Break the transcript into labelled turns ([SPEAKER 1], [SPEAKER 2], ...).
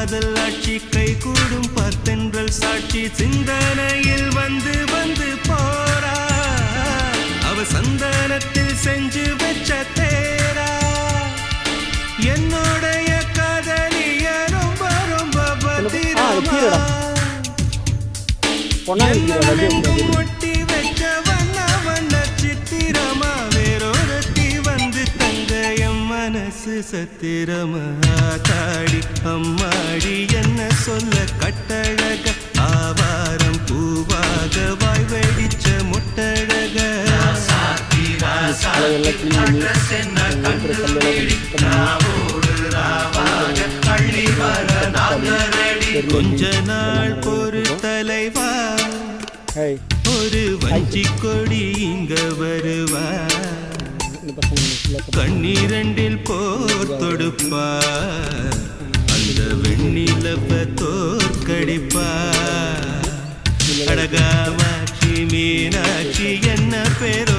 [SPEAKER 1] காதல் ஆட்சி கை கூடும் பார்த்தென்றல் சாட்சி சிந்தனையில் வந்து வந்து போறா அவ சந்தனத்தில் செஞ்சு வச்ச தேரா என்னோடைய காதலிய ரொம்ப ரொம்ப பத்திரமா ஒட்டி வச்ச வண்ண வண்ண சித்திரமா வேறொருத்தி வந்து தங்க என் மனசு சத்திரமா தாடி அம்மாடி என்ன சொல்ல கட்டழக ஆவாரம் பூவாக வாய் வெடிச்ச முட்டழக கொஞ்ச நாள் பொறு தலைவா ஒரு வஞ்சி கொடி இங்க வருவா கண்ணீரண்டில் போர் தொடுப்பா அந்த வெண்ணிலவ தோற்கடிப்பா அழகாமாட்சி மீனாட்சி என்ன பேர்